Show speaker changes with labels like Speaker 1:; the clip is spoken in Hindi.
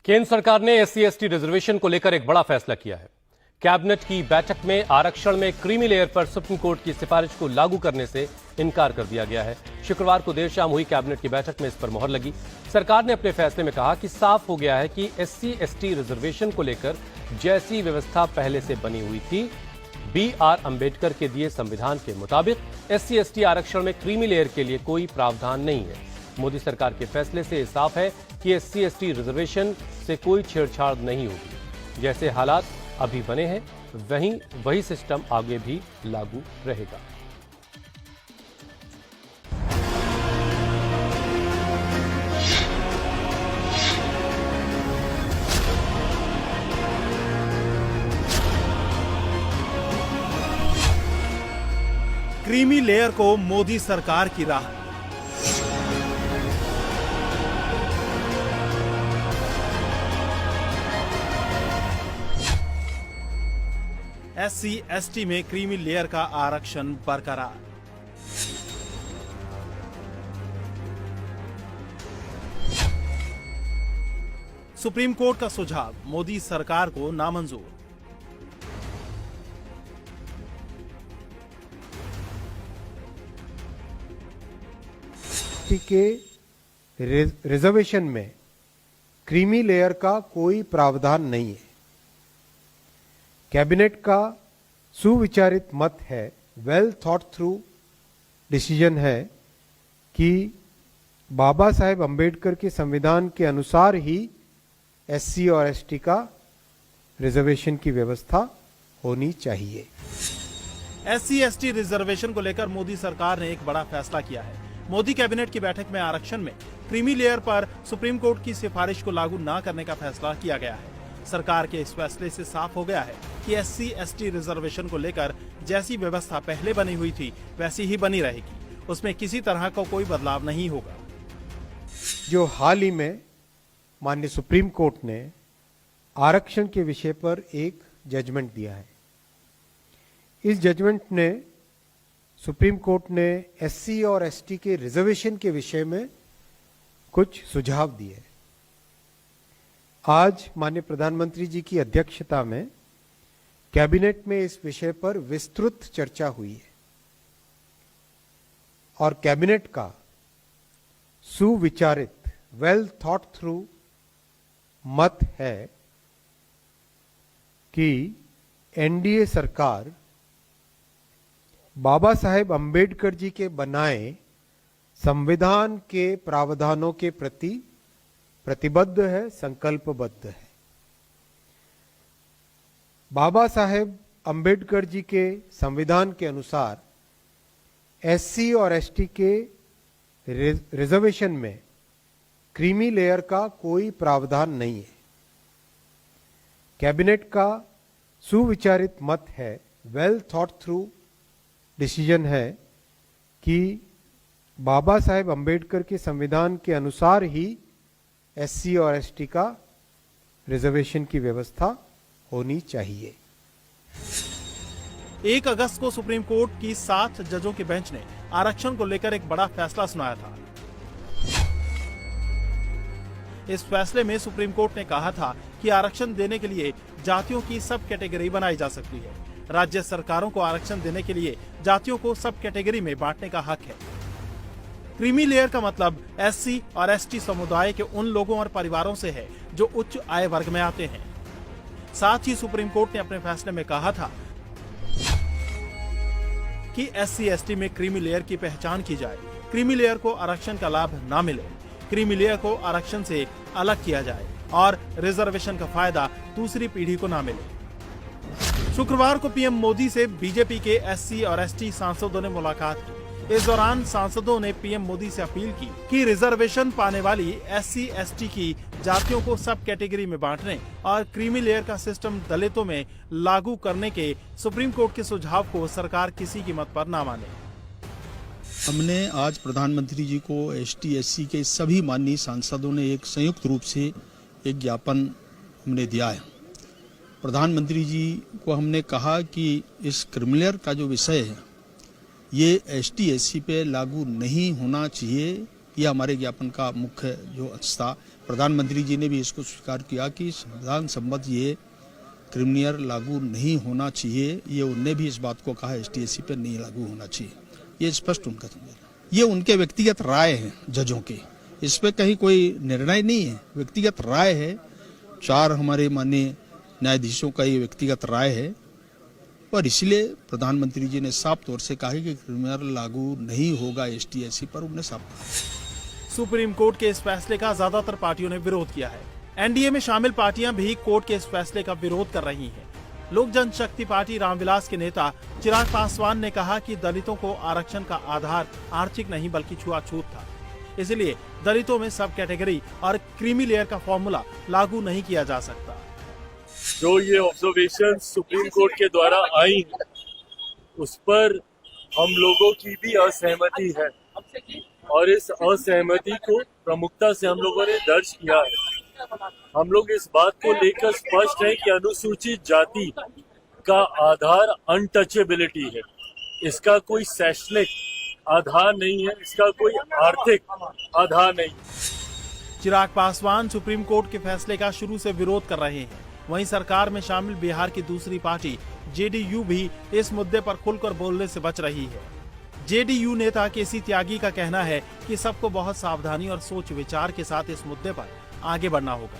Speaker 1: केंद्र सरकार ने SC/ST रिजर्वेशन को लेकर एक बड़ा फैसला किया है। कैबिनेट की बैठक में आरक्षण में क्रीमी लेयर पर सुप्रीम कोर्ट की सिफारिश को लागू करने से इनकार कर दिया गया है। शुक्रवार को देर शाम हुई कैबिनेट की बैठक में इस पर मुहर लगी। सरकार ने अपने फैसले में कहा कि साफ हो गया है कि SC/ST रिजर्वेशन को लेकर जैसी व्यवस्था पहले से बनी हुई थी, BR अंबेडकर के दिए संविधान के मुताबिक SC/ST आरक्षण में क्रीमी लेयर के लिए कोई प्रावधान नहीं है। मोदी सरकार के फैसले से साफ है कि SC/ST रिजर्वेशन से कोई छेड़छाड़ नहीं होगी। जैसे हालात अभी बने हैं वही सिस्टम आगे भी लागू रहेगा।
Speaker 2: क्रीमी लेयर को मोदी सरकार की राह। SC/ST में क्रीमी लेयर का आरक्षण बरकरार। सुप्रीम कोर्ट का सुझाव मोदी सरकार को नामंजूर।
Speaker 3: के रिजर्वेशन में क्रीमी लेयर का कोई प्रावधान नहीं है। कैबिनेट का सुविचारित मत है, वेल थॉट थ्रू डिसीजन है कि बाबा साहेब अंबेडकर के संविधान के अनुसार ही SC और ST का रिजर्वेशन की व्यवस्था होनी चाहिए।
Speaker 2: SC/ST रिजर्वेशन को लेकर मोदी सरकार ने एक बड़ा फैसला किया है। मोदी कैबिनेट की बैठक में आरक्षण में क्रीमी लेयर पर सुप्रीम कोर्ट की सिफारिश को लागू न करने का फैसला किया गया है। सरकार के इस फैसले से साफ हो गया है कि SC/ST रिजर्वेशन को लेकर जैसी व्यवस्था पहले बनी हुई थी वैसी ही बनी रहेगी। उसमें किसी तरह का कोई बदलाव नहीं होगा।
Speaker 3: जो हाल ही में माननीय सुप्रीम कोर्ट ने आरक्षण के विषय पर एक जजमेंट दिया है, इस जजमेंट ने सुप्रीम कोर्ट ने SC और ST के रिजर्वेशन के विषय में कुछ सुझाव दिए। आज माननीय प्रधानमंत्री जी की अध्यक्षता में कैबिनेट में इस विषय पर विस्तृत चर्चा हुई है और कैबिनेट का सुविचारित वेल थॉट थ्रू मत है कि NDA सरकार बाबा साहेब अंबेडकर जी के बनाए संविधान के प्रावधानों के प्रति प्रतिबद्ध है, संकल्पबद्ध है। बाबा साहेब अंबेडकर जी के संविधान के अनुसार SC और ST के रिजर्वेशन में क्रीमी लेयर का कोई प्रावधान नहीं है। कैबिनेट का सुविचारित मत है, वेल थॉट थ्रू डिसीजन है कि बाबा साहेब अंबेडकर के संविधान के अनुसार ही SC और ST का रिजर्वेशन की व्यवस्था होनी चाहिए।
Speaker 2: 1 अगस्त को सुप्रीम कोर्ट की 7 जजों के बेंच ने आरक्षण को लेकर एक बड़ा फैसला सुनाया था। इस फैसले में सुप्रीम कोर्ट ने कहा था कि आरक्षण देने के लिए जातियों की सब कैटेगरी बनाई जा सकती है। राज्य सरकारों को आरक्षण देने के लिए जातियों को सब कैटेगरी में बांटने का हक है। क्रीमी लेयर का मतलब SC और ST समुदाय के उन लोगों और परिवारों से है जो उच्च आय वर्ग में आते हैं। साथ ही सुप्रीम कोर्ट ने अपने फैसले में कहा था कि SC/ST में क्रीमी लेयर की पहचान की जाए, क्रीमी लेयर को आरक्षण का लाभ न मिले, क्रीमी लेयर को आरक्षण से अलग किया जाए और रिजर्वेशन का फायदा दूसरी पीढ़ी को न मिले। शुक्रवार को पीएम मोदी से बीजेपी के SC और ST सांसदों ने मुलाकात की। इस दौरान सांसदों ने पीएम मोदी से अपील की कि रिजर्वेशन पाने वाली SC/ST की जातियों को सब कैटेगरी में बांटने और क्रीमी लेयर का सिस्टम दलितों में लागू करने के सुप्रीम कोर्ट के सुझाव को सरकार किसी कीमत पर न माने।
Speaker 4: हमने आज प्रधानमंत्री जी को ST/SC के सभी माननीय सांसदों ने एक संयुक्त रूप से एक ज्ञापन हमने दिया है। प्रधानमंत्री जी को हमने कहा कि इस क्रीमी लेयर का जो विषय है ये ST/SC पे लागू नहीं होना चाहिए। यह हमारे ज्ञापन का मुख्य जो था। प्रधानमंत्री जी ने भी इसको स्वीकार किया कि संविधान सम्मत ये क्रिमिनल लागू नहीं होना चाहिए। ये उनने भी इस बात को कहा एसटीएससी पर नहीं लागू होना चाहिए। ये स्पष्ट उनका ये उनके व्यक्तिगत राय है जजों के, इस पे कहीं कोई निर्णय नहीं है, व्यक्तिगत राय है। 4 हमारे माननीय न्यायाधीशों का ये व्यक्तिगत राय है और इसलिए प्रधानमंत्री जी ने साफ तौर से कहा कि क्रिमिनल लागू नहीं होगा एसटीएससी पर, उन्हें साफ कहा।
Speaker 2: सुप्रीम कोर्ट के इस फैसले का ज्यादातर पार्टियों ने विरोध किया है। एनडीए में शामिल पार्टियां भी कोर्ट के इस फैसले का विरोध कर रही हैं। लोक जनशक्ति पार्टी रामविलास के नेता चिराग पासवान ने कहा कि दलितों को आरक्षण का आधार आर्थिक नहीं बल्कि छुआछूत था, इसलिए दलितों में सब कैटेगरी और क्रीमी लेयर का फॉर्मूला लागू नहीं किया जा सकता।
Speaker 5: जो ये ऑब्जर्वेशन सुप्रीम कोर्ट के द्वारा आई उस पर हम लोगों की भी असहमति है और इस असहमति को प्रमुखता से हम लोगों ने दर्ज किया है। हम लोग इस बात को लेकर स्पष्ट है कि अनुसूचित जाति का आधार अनटचेबिलिटी है, इसका कोई शैक्षणिक आधार नहीं है, इसका कोई आर्थिक आधार नहीं।
Speaker 2: चिराग पासवान सुप्रीम कोर्ट के फैसले का शुरू से विरोध कर रहे हैं। वहीं सरकार में शामिल बिहार की दूसरी पार्टी जेडीयू भी इस मुद्दे पर खुलकर बोलने से बच रही है। जेडीयू नेता केसी त्यागी का कहना है कि सबको बहुत सावधानी और सोच विचार के साथ इस मुद्दे पर आगे बढ़ना होगा।